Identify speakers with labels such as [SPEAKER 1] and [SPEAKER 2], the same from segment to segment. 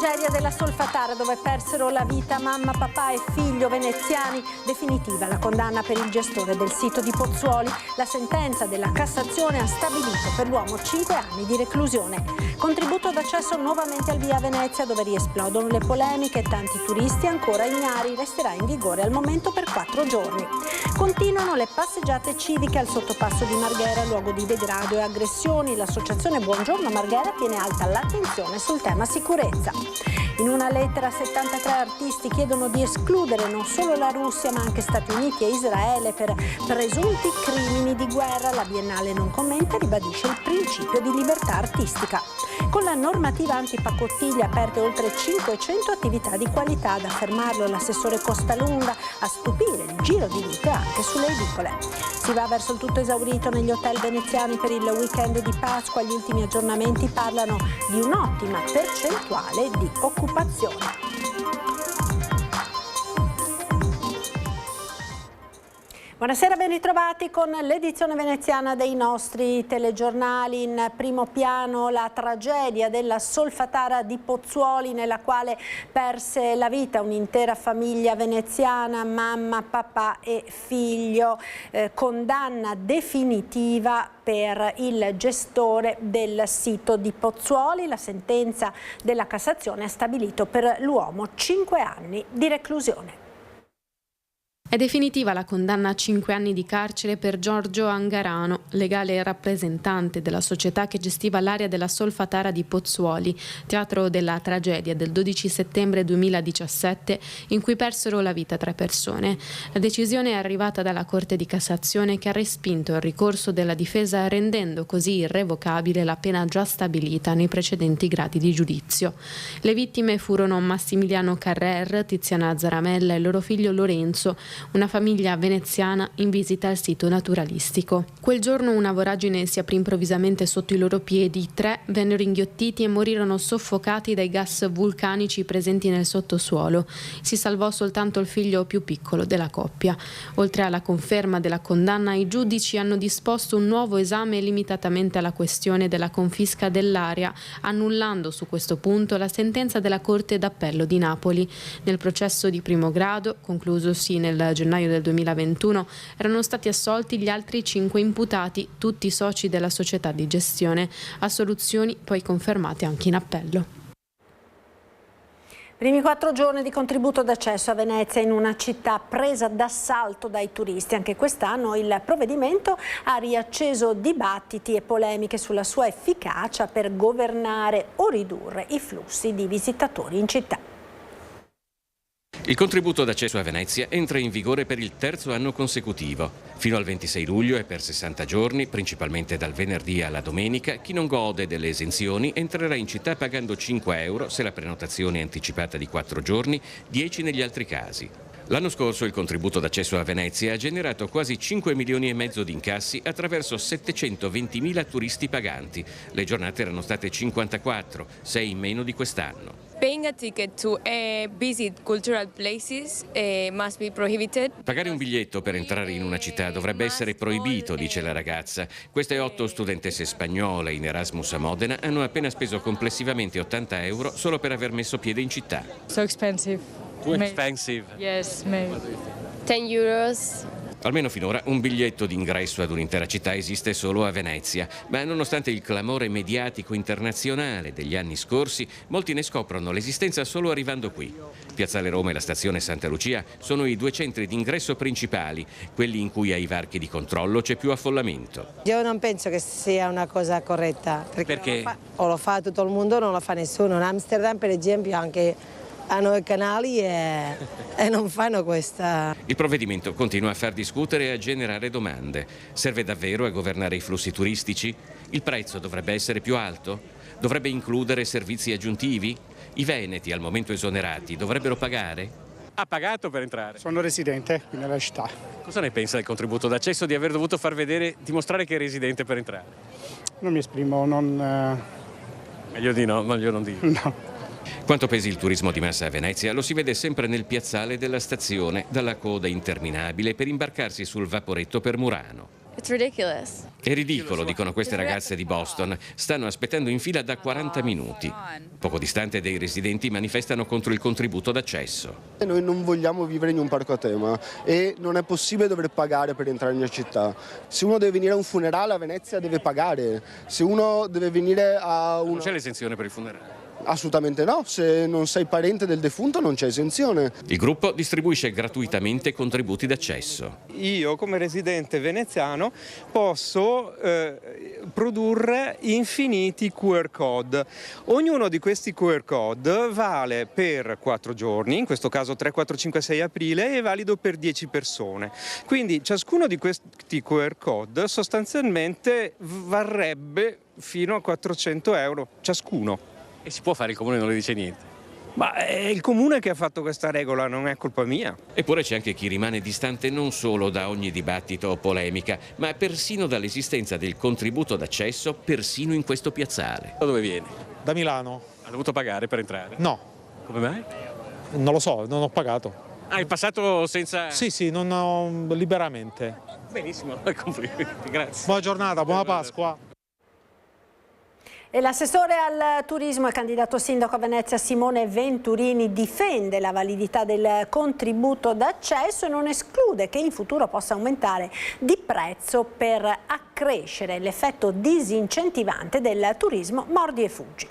[SPEAKER 1] tragedia della Solfatara, dove persero la vita mamma, papà e figlio veneziani. Definitiva la condanna per il gestore del sito di Pozzuoli. La sentenza della Cassazione ha stabilito per l'uomo 5 anni di reclusione. Contributo d'accesso nuovamente al via Venezia, dove riesplodono le polemiche e tanti turisti ancora ignari. Resterà in vigore al momento per 4 giorni. Continuano le passeggiate civiche al sottopasso di Marghera, luogo di degrado e aggressioni. L'associazione Buongiorno Marghera tiene alta l'attenzione sul tema sicurezza. In una lettera 73 artisti chiedono di escludere non solo la Russia ma anche Stati Uniti e Israele per presunti crimini di guerra. La Biennale non commenta e ribadisce il principio di libertà artistica. Con la normativa antipacottiglia aperte oltre 500 attività di qualità, ad affermarlo l'assessore Costalunga, a stupire il giro di vite anche sulle edicole. Si va verso il tutto esaurito negli hotel veneziani per il weekend di Pasqua. Gli ultimi aggiornamenti parlano di un'ottima percentuale di occupazione. Buonasera, ben ritrovati con l'edizione veneziana dei nostri telegiornali. In primo piano la tragedia della Solfatara di Pozzuoli, nella quale perse la vita un'intera famiglia veneziana, mamma, papà e figlio. Condanna definitiva per il gestore del sito di Pozzuoli. La sentenza della Cassazione ha stabilito per l'uomo 5 anni di reclusione.
[SPEAKER 2] È definitiva la condanna a 5 anni di carcere per Giorgio Angarano, legale rappresentante della società che gestiva l'area della Solfatara di Pozzuoli, teatro della tragedia del 12 settembre 2017 in cui persero la vita 3 persone. La decisione è arrivata dalla Corte di Cassazione, che ha respinto il ricorso della difesa, rendendo così irrevocabile la pena già stabilita nei precedenti gradi di giudizio. Le vittime furono Massimiliano Carrer, Tiziana Zaramella e loro figlio Lorenzo, una famiglia veneziana in visita al sito naturalistico. Quel giorno una voragine si aprì improvvisamente sotto i loro piedi. 3 vennero inghiottiti e morirono soffocati dai gas vulcanici presenti nel sottosuolo. Si salvò soltanto il figlio più piccolo della coppia. Oltre alla conferma della condanna, i giudici hanno disposto un nuovo esame limitatamente alla questione della confisca dell'area, annullando su questo punto la sentenza della Corte d'Appello di Napoli. Nel processo di primo grado, conclusosi nel gennaio del 2021, erano stati assolti gli altri 5 imputati, tutti soci della società di gestione, assoluzioni poi confermate anche in appello.
[SPEAKER 1] Primi 4 giorni di contributo d'accesso a Venezia, in una città presa d'assalto dai turisti. Anche quest'anno il provvedimento ha riacceso dibattiti e polemiche sulla sua efficacia per governare o ridurre i flussi di visitatori in città.
[SPEAKER 3] Il contributo d'accesso a Venezia entra in vigore per il 3° anno consecutivo. Fino al 26 luglio e per 60 giorni, principalmente dal venerdì alla domenica, chi non gode delle esenzioni entrerà in città pagando 5 euro se la prenotazione è anticipata di 4 giorni, 10 negli altri casi. L'anno scorso il contributo d'accesso a Venezia ha generato quasi 5 milioni e mezzo di incassi attraverso 720.000 turisti paganti. Le giornate erano state 54, 6 in meno di quest'anno.
[SPEAKER 4] Paying a ticket to visit cultural places must be prohibited.
[SPEAKER 3] Pagare un biglietto per entrare in una città dovrebbe essere proibito, dice la ragazza. Queste 8 studentesse spagnole in Erasmus a Modena hanno appena speso complessivamente 80 euro solo per aver messo piede in città.
[SPEAKER 5] So expensive.
[SPEAKER 3] Too expensive.
[SPEAKER 5] Yes, maybe.
[SPEAKER 4] 10 euros.
[SPEAKER 3] Almeno finora un biglietto d'ingresso ad un'intera città esiste solo a Venezia, ma nonostante il clamore mediatico internazionale degli anni scorsi, molti ne scoprono l'esistenza solo arrivando qui. Piazzale Roma e la stazione Santa Lucia sono i 2 centri d'ingresso principali, quelli in cui ai varchi di controllo c'è più affollamento.
[SPEAKER 6] Io non penso che sia una cosa corretta,
[SPEAKER 3] perché
[SPEAKER 6] o lo fa tutto il mondo o non lo fa nessuno. In Amsterdam, per esempio, anche hanno i canali e non fanno questa.
[SPEAKER 3] Il provvedimento continua a far discutere e a generare domande. Serve davvero a governare i flussi turistici? Il prezzo dovrebbe essere più alto? Dovrebbe includere servizi aggiuntivi? I veneti, al momento esonerati, dovrebbero pagare?
[SPEAKER 7] Ha pagato per entrare?
[SPEAKER 8] Sono residente qui nella città.
[SPEAKER 7] Cosa ne pensa del contributo d'accesso, di aver dovuto far vedere, dimostrare che è residente per entrare?
[SPEAKER 8] Non mi esprimo, non.
[SPEAKER 7] Meglio di no, meglio non dire.
[SPEAKER 8] No.
[SPEAKER 3] Quanto pesi il turismo di massa a Venezia lo si vede sempre nel piazzale della stazione, dalla coda interminabile per imbarcarsi sul vaporetto per Murano.
[SPEAKER 4] It's ridiculous.
[SPEAKER 3] È ridicolo, dicono queste ragazze di Boston. Stanno aspettando in fila da 40 minuti. Poco distante dei residenti manifestano contro il contributo d'accesso.
[SPEAKER 9] Noi non vogliamo vivere in un parco a tema e non è possibile dover pagare per entrare nella città. Se uno deve venire a un funerale a Venezia deve pagare. Se uno deve venire a un...
[SPEAKER 7] Non c'è l'esenzione per il funerale?
[SPEAKER 9] Assolutamente no, se non sei parente del defunto non c'è esenzione.
[SPEAKER 3] Il gruppo distribuisce gratuitamente contributi d'accesso.
[SPEAKER 10] Io come residente veneziano posso produrre infiniti QR code. Ognuno di questi QR code vale per 4 giorni, in questo caso 3, 4, 5, 6 aprile, e è valido per 10 persone. Quindi ciascuno di questi QR code sostanzialmente varrebbe fino a 400 euro ciascuno.
[SPEAKER 7] E si può fare, il comune non le dice niente?
[SPEAKER 10] Ma è il comune che ha fatto questa regola, non è colpa mia.
[SPEAKER 3] Eppure c'è anche chi rimane distante non solo da ogni dibattito o polemica, ma persino dall'esistenza del contributo d'accesso persino in questo piazzale.
[SPEAKER 7] Da dove viene?
[SPEAKER 11] Da Milano.
[SPEAKER 7] Ha dovuto pagare per entrare?
[SPEAKER 11] No.
[SPEAKER 7] Come mai?
[SPEAKER 11] Non lo so, non ho pagato.
[SPEAKER 7] Ah, è passato senza...
[SPEAKER 11] Sì, non ho, liberamente.
[SPEAKER 7] Benissimo, complimenti, grazie.
[SPEAKER 11] Buona giornata, buona Pasqua.
[SPEAKER 1] E l'assessore al turismo e candidato sindaco a Venezia Simone Venturini difende la validità del contributo d'accesso e non esclude che in futuro possa aumentare di prezzo per accrescere l'effetto disincentivante del turismo mordi e fuggi.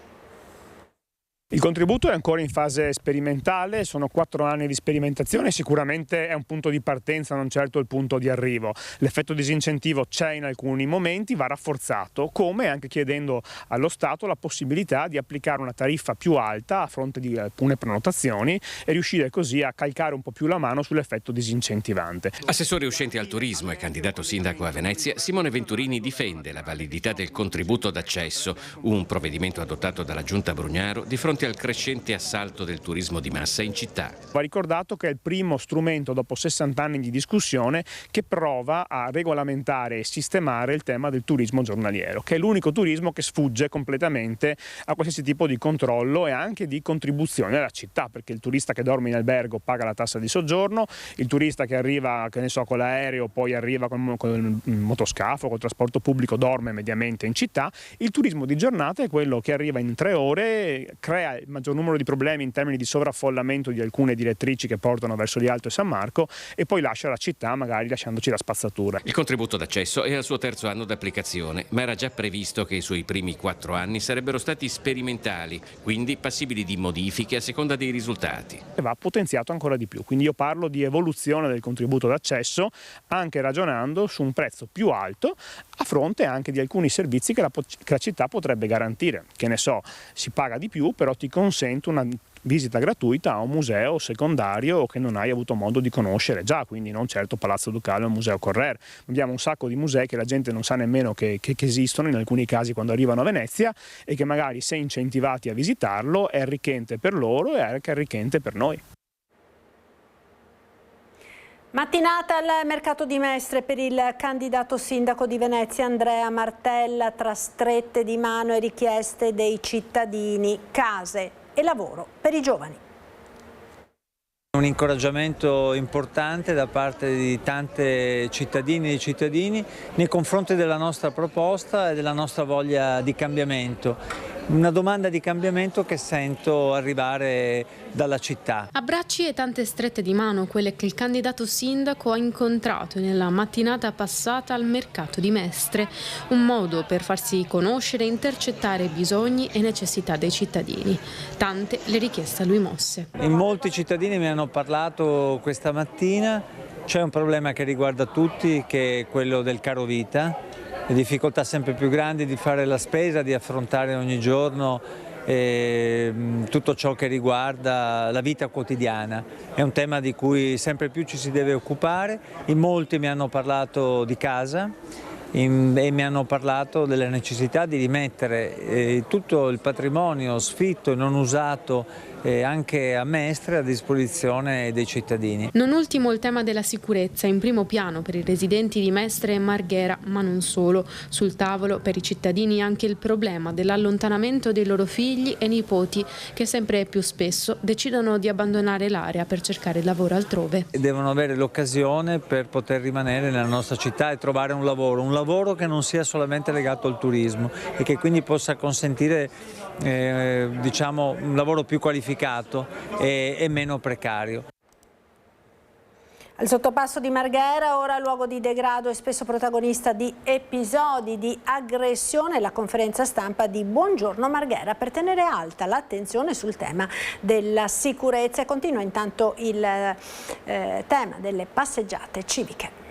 [SPEAKER 8] Il contributo è ancora in fase sperimentale, sono 4 anni di sperimentazione, sicuramente è un punto di partenza, non certo il punto di arrivo. L'effetto disincentivo c'è in alcuni momenti, va rafforzato, come anche chiedendo allo Stato la possibilità di applicare una tariffa più alta a fronte di alcune prenotazioni e riuscire così a calcare un po' più la mano sull'effetto disincentivante.
[SPEAKER 3] Assessore uscente al turismo e candidato sindaco a Venezia, Simone Venturini difende la validità del contributo d'accesso, un provvedimento adottato dalla Giunta Brugnaro di fronte al crescente assalto del turismo di massa in città.
[SPEAKER 8] Va ricordato che è il primo strumento dopo 60 anni di discussione che prova a regolamentare e sistemare il tema del turismo giornaliero, che è l'unico turismo che sfugge completamente a qualsiasi tipo di controllo e anche di contribuzione alla città, perché il turista che dorme in albergo paga la tassa di soggiorno, il turista che arriva, che ne so, con l'aereo, poi arriva con il motoscafo, col trasporto pubblico, dorme mediamente in città. Il turismo di giornata è quello che arriva in 3 ore, crea il maggior numero di problemi in termini di sovraffollamento di alcune direttrici che portano verso Rialto e San Marco e poi lascia la città magari lasciandoci la spazzatura.
[SPEAKER 3] Il contributo d'accesso è al suo 3° anno d'applicazione, ma era già previsto che i suoi primi 4 anni sarebbero stati sperimentali, quindi passibili di modifiche a seconda dei risultati.
[SPEAKER 8] E va potenziato ancora di più, quindi io parlo di evoluzione del contributo d'accesso anche ragionando su un prezzo più alto a fronte anche di alcuni servizi che la città potrebbe garantire, che ne so, si paga di più però ti consente una visita gratuita a un museo secondario che non hai avuto modo di conoscere già, quindi non certo Palazzo Ducale o Museo Correr. Abbiamo un sacco di musei che la gente non sa nemmeno che esistono in alcuni casi quando arrivano a Venezia e che magari se incentivati a visitarlo è arricchente per loro e anche arricchente per noi.
[SPEAKER 1] Mattinata al mercato di Mestre per il candidato sindaco di Venezia Andrea Martella, tra strette di mano e richieste dei cittadini, case e lavoro per i giovani.
[SPEAKER 12] Un incoraggiamento importante da parte di tante cittadine e cittadini nei confronti della nostra proposta e della nostra voglia di cambiamento. Una domanda di cambiamento che sento arrivare dalla città.
[SPEAKER 2] Abbracci e tante strette di mano, quelle che il candidato sindaco ha incontrato nella mattinata passata al mercato di Mestre, un modo per farsi conoscere e intercettare bisogni e necessità dei cittadini. Tante le richieste a lui mosse.
[SPEAKER 12] In molti cittadini mi hanno parlato questa mattina, c'è un problema che riguarda tutti, che è quello del caro vita. Le difficoltà sempre più grandi di fare la spesa, di affrontare ogni giorno tutto ciò che riguarda la vita quotidiana. È un tema di cui sempre più ci si deve occupare. In molti mi hanno parlato di casa e mi hanno parlato della necessità di rimettere tutto il patrimonio sfitto e non usato anche a Mestre a disposizione dei cittadini.
[SPEAKER 2] Non ultimo il tema della sicurezza, in primo piano per i residenti di Mestre e Marghera, ma non solo. Sul tavolo per i cittadini anche il problema dell'allontanamento dei loro figli e nipoti, che sempre più spesso decidono di abbandonare l'area per cercare lavoro altrove.
[SPEAKER 12] Devono avere l'occasione per poter rimanere nella nostra città e trovare un lavoro che non sia solamente legato al turismo e che quindi possa consentire un lavoro più qualificato e meno precario.
[SPEAKER 1] Al sottopasso di Marghera, ora luogo di degrado e spesso protagonista di episodi di aggressione, la conferenza stampa di Buongiorno Marghera per tenere alta l'attenzione sul tema della sicurezza. E continua intanto il tema delle passeggiate civiche.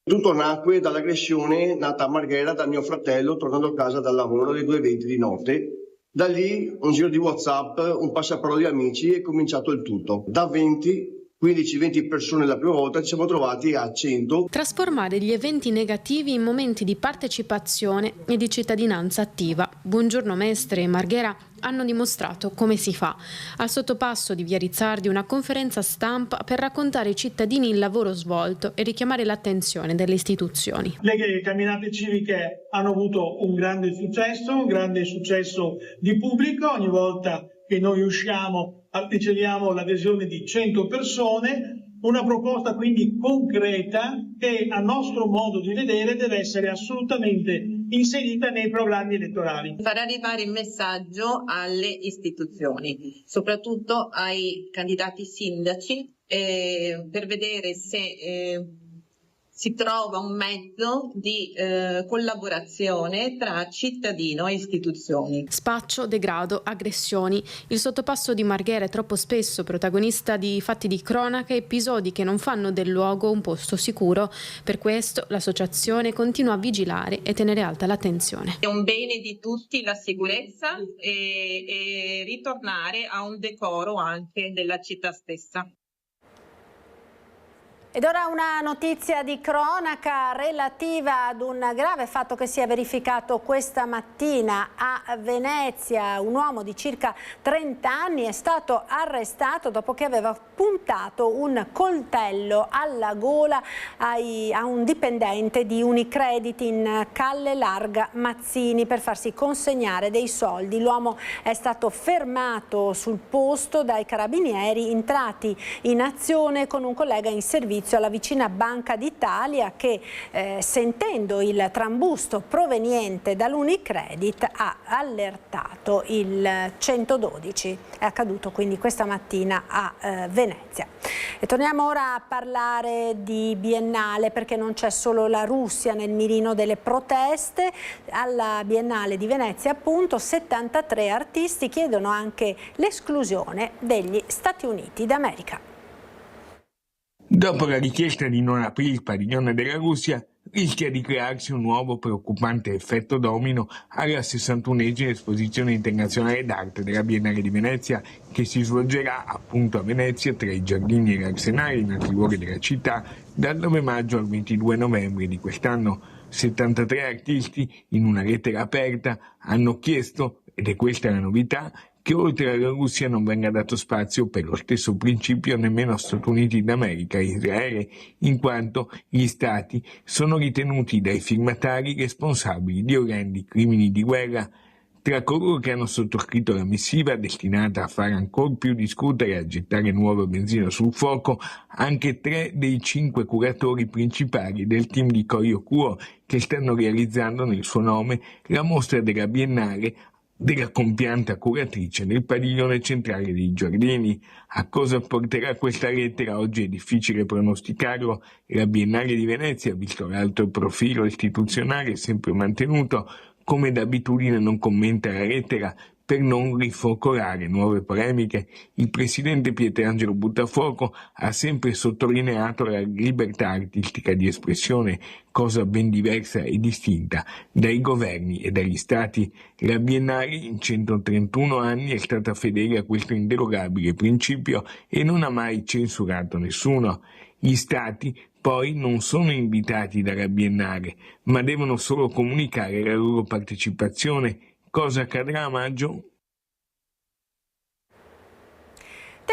[SPEAKER 13] Tutto nacque dall'aggressione nata a Marghera da mio fratello tornando a casa dal lavoro alle 2:20 di notte. Da lì un giro di WhatsApp, un passaparola di amici e è cominciato il tutto. Da 15-20 persone la prima volta ci siamo trovati a 100.
[SPEAKER 2] Trasformare gli eventi negativi in momenti di partecipazione e di cittadinanza attiva. Buongiorno Mestre e Marghera hanno dimostrato come si fa. Al sottopasso di Via Rizzardi una conferenza stampa per raccontare ai cittadini il lavoro svolto e richiamare l'attenzione delle istituzioni.
[SPEAKER 14] Le camminate civiche hanno avuto un grande successo di pubblico. Ogni volta che noi usciamo riceviamo l'adesione di 100 persone. Una proposta quindi concreta che a nostro modo di vedere deve essere assolutamente inserita nei programmi elettorali.
[SPEAKER 15] Far arrivare il messaggio alle istituzioni, soprattutto ai candidati sindaci, per vedere se si trova un mezzo di collaborazione tra cittadino e istituzioni.
[SPEAKER 2] Spaccio, degrado, aggressioni. Il sottopasso di Marghera è troppo spesso protagonista di fatti di cronaca e episodi che non fanno del luogo un posto sicuro. Per questo l'associazione continua a vigilare e tenere alta l'attenzione.
[SPEAKER 15] È un bene di tutti la sicurezza e ritornare a un decoro anche della città stessa.
[SPEAKER 1] Ed ora una notizia di cronaca relativa ad un grave fatto che si è verificato questa mattina a Venezia. Un uomo di circa 30 anni è stato arrestato dopo che aveva puntato un coltello alla gola a un dipendente di Unicredit in Calle Larga Mazzini per farsi consegnare dei soldi. L'uomo è stato fermato sul posto dai carabinieri entrati in azione con un collega in servizio alla vicina Banca d'Italia che sentendo il trambusto proveniente dall'Unicredit ha allertato il 112. È accaduto quindi questa mattina a Venezia. E torniamo ora a parlare di Biennale perché non c'è solo la Russia nel mirino delle proteste. Alla Biennale di Venezia appunto 73 artisti chiedono anche l'esclusione degli Stati Uniti d'America.
[SPEAKER 16] Dopo la richiesta di non aprire il padiglione della Russia, rischia di crearsi un nuovo preoccupante effetto domino alla 61esima esposizione internazionale d'arte della Biennale di Venezia, che si svolgerà appunto a Venezia tra i giardini e l'Arsenale in altri luoghi della città dal 9 maggio al 22 novembre di quest'anno. 73 artisti in una lettera aperta hanno chiesto, ed è questa la novità, che oltre alla Russia non venga dato spazio per lo stesso principio nemmeno a Stati Uniti d'America e Israele, in quanto gli Stati sono ritenuti dai firmatari responsabili di orrendi crimini di guerra. Tra coloro che hanno sottoscritto la missiva, destinata a far ancor più discutere e a gettare nuova benzina sul fuoco, anche 3 dei 5 curatori principali del team di Corio Cuo, che stanno realizzando nel suo nome la mostra della Biennale della compianta curatrice del padiglione centrale dei giardini. A cosa porterà questa lettera oggi è difficile pronosticarlo. La Biennale di Venezia, visto l'alto profilo istituzionale sempre mantenuto, come d'abitudine non commenta la lettera per non rifocolare nuove polemiche. Il presidente Pietrangelo Buttafuoco ha sempre sottolineato la libertà artistica di espressione, cosa ben diversa e distinta dai governi e dagli stati. La Biennale in 131 anni è stata fedele a questo inderogabile principio e non ha mai censurato nessuno. Gli stati poi non sono invitati dalla Biennale, ma devono solo comunicare la loro partecipazione. Cosa accadrà a maggio?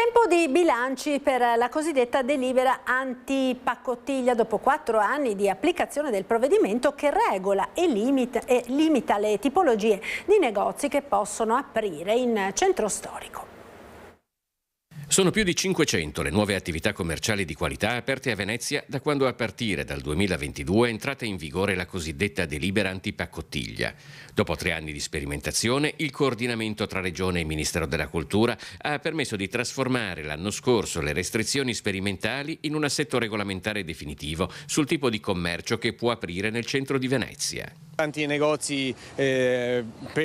[SPEAKER 1] Tempo di bilanci per la cosiddetta delibera anti-paccottiglia dopo 4 anni di applicazione del provvedimento che regola e limita le tipologie di negozi che possono aprire in centro storico.
[SPEAKER 3] Sono più di 500 le nuove attività commerciali di qualità aperte a Venezia da quando a partire dal 2022 è entrata in vigore la cosiddetta delibera antipaccottiglia. Dopo 3 anni di sperimentazione, il coordinamento tra Regione e Ministero della Cultura ha permesso di trasformare l'anno scorso le restrizioni sperimentali in un assetto regolamentare definitivo sul tipo di commercio che può aprire nel centro di Venezia.
[SPEAKER 17] Tanti negozi per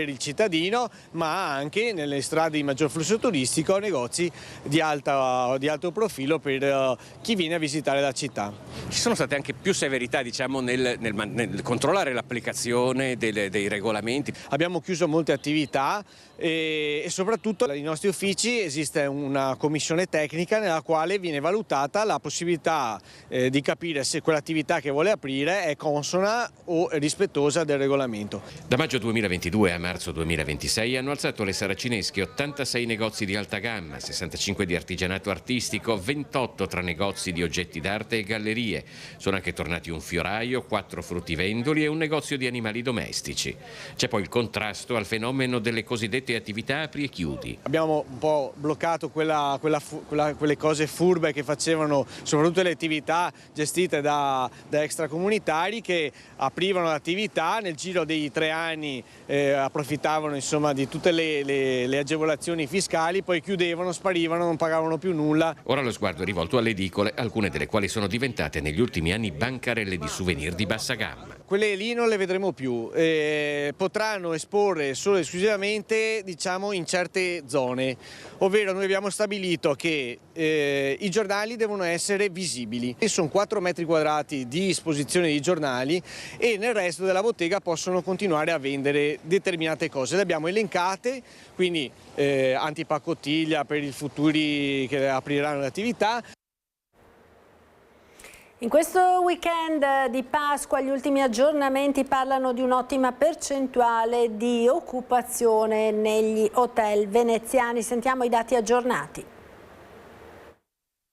[SPEAKER 17] il cittadino, ma anche nelle strade di maggior flusso turistico negozi di alto profilo per chi viene a visitare la città.
[SPEAKER 7] Ci sono state anche più severità, diciamo, nel controllare l'applicazione dei regolamenti.
[SPEAKER 17] Abbiamo chiuso molte attività e soprattutto nei nostri uffici esiste una commissione tecnica nella quale viene valutata la possibilità di capire se quell'attività che vuole aprire è consona o rispettosa del regolamento.
[SPEAKER 3] Da maggio 2022 a marzo 2026 hanno alzato le saracinesche 86 negozi di alta gamma, 65 di artigianato artistico, 28 tra negozi di oggetti d'arte e gallerie. Sono anche tornati un fioraio, 4 fruttivendoli e un negozio di animali domestici. C'è poi il contrasto al fenomeno delle cosiddette attività apri e chiudi.
[SPEAKER 17] Abbiamo un po' bloccato quelle cose furbe che facevano soprattutto le attività gestite da extracomunitari che aprivano l'attività, nel giro dei 3 anni approfittavano insomma di tutte le agevolazioni fiscali, poi chiudevano, sparivano, non pagavano più nulla.
[SPEAKER 3] Ora lo sguardo è rivolto alle edicole, alcune delle quali sono diventate negli ultimi anni bancarelle di souvenir di bassa gamma.
[SPEAKER 17] Quelle lì non le vedremo più, potranno esporre solo e esclusivamente diciamo in certe zone, ovvero noi abbiamo stabilito che i giornali devono essere visibili. Sono 4 metri quadrati di esposizione di giornali e nel resto della bottega possono continuare a vendere determinate cose. Le abbiamo elencate, quindi antipaccottiglia per i futuri che apriranno l'attività.
[SPEAKER 1] In questo weekend di Pasqua gli ultimi aggiornamenti parlano di un'ottima percentuale di occupazione negli hotel veneziani. Sentiamo i dati aggiornati.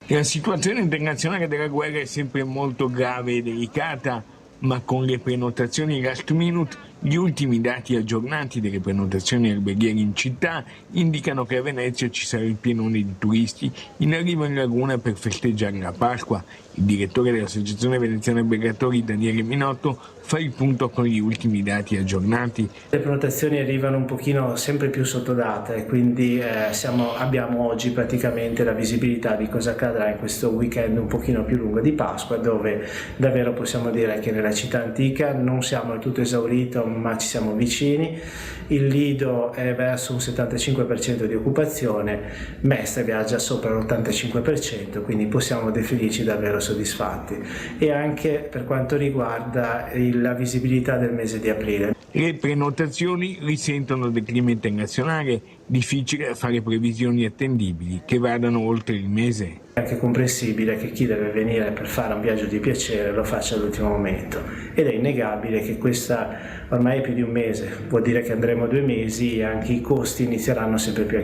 [SPEAKER 16] La situazione internazionale della guerra è sempre molto grave e delicata, ma con le prenotazioni last minute, gli ultimi dati aggiornati delle prenotazioni alberghiere in città indicano che a Venezia ci sarà il pienone di turisti in arrivo in laguna per festeggiare la Pasqua. Il direttore dell'Associazione Veneziana Albergatori, Daniele Minotto, fa il punto con gli ultimi dati aggiornati.
[SPEAKER 18] Le prenotazioni arrivano un pochino sempre più sottodate, quindi abbiamo oggi praticamente la visibilità di cosa accadrà in questo weekend un pochino più lungo di Pasqua, dove davvero possiamo dire che nella città antica non siamo al tutto esaurito, ma ci siamo vicini. Il Lido è verso un 75% di occupazione, Mestre viaggia sopra l'85%, quindi possiamo definirci davvero soddisfatti. E anche per quanto riguarda la visibilità del mese di aprile.
[SPEAKER 16] Le prenotazioni risentono del clima internazionale, difficile fare previsioni attendibili che vadano oltre il mese.
[SPEAKER 18] È anche comprensibile che chi deve venire per fare un viaggio di piacere lo faccia all'ultimo momento, ed è innegabile che questa ormai è più di un mese, vuol dire che andremo 2 mesi e anche i costi inizieranno sempre più a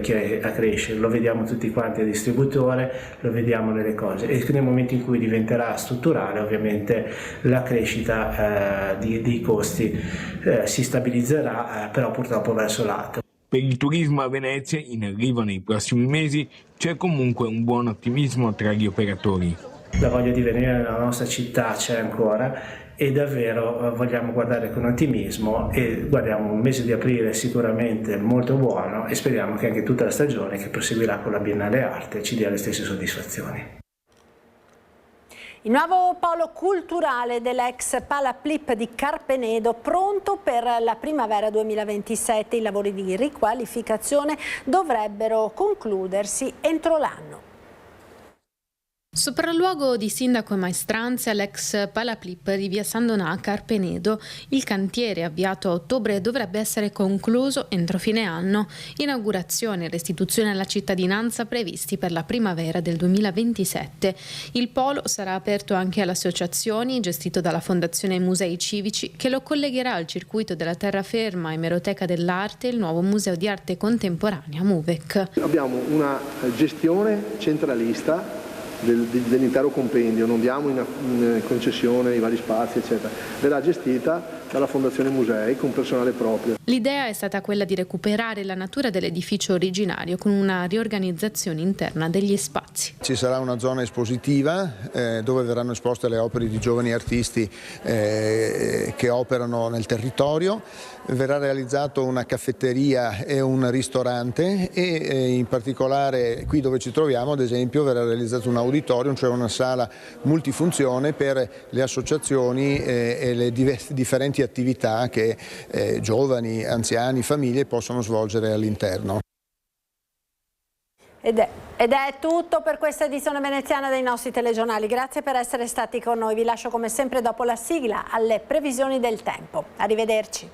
[SPEAKER 18] crescere. Lo vediamo tutti quanti al distributore, lo vediamo nelle cose, e nel momento in cui diventerà strutturale ovviamente la crescita dei costi si stabilizzerà, però purtroppo verso l'alto.
[SPEAKER 16] Per il turismo a Venezia, in arrivo nei prossimi mesi, c'è comunque un buon ottimismo tra gli operatori.
[SPEAKER 18] La voglia di venire nella nostra città c'è ancora e davvero vogliamo guardare con ottimismo e guardiamo un mese di aprile sicuramente molto buono e speriamo che anche tutta la stagione che proseguirà con la Biennale Arte ci dia le stesse soddisfazioni.
[SPEAKER 1] Il nuovo polo culturale dell'ex Palaplip di Carpenedo pronto per la primavera 2027. I lavori di riqualificazione dovrebbero concludersi entro l'anno.
[SPEAKER 2] Sopralluogo di sindaco e maestranze all'ex Palaplip di via San Donà a Carpenedo. Il cantiere, avviato a ottobre, dovrebbe essere concluso entro fine anno. Inaugurazione e restituzione alla cittadinanza previsti per la primavera del 2027. Il polo sarà aperto anche alle associazioni, gestito dalla Fondazione Musei Civici, che lo collegherà al circuito della terraferma Emeroteca dell'Arte e il nuovo Museo di Arte Contemporanea MUVEC.
[SPEAKER 19] Abbiamo una gestione centralista dell'intero compendio, non diamo in concessione i vari spazi eccetera, verrà gestita dalla Fondazione Musei con personale proprio.
[SPEAKER 2] L'idea è stata quella di recuperare la natura dell'edificio originario con una riorganizzazione interna degli spazi.
[SPEAKER 20] Ci sarà una zona espositiva dove verranno esposte le opere di giovani artisti che operano nel territorio, verrà realizzato una caffetteria e un ristorante e in particolare qui dove ci troviamo ad esempio verrà realizzato un auditorium, cioè una sala multifunzione per le associazioni e le differenti attività che giovani, anziani, famiglie possono svolgere all'interno.
[SPEAKER 1] Ed è tutto per questa edizione veneziana dei nostri telegiornali. Grazie per essere stati con noi. Vi lascio come sempre dopo la sigla alle previsioni del tempo. Arrivederci.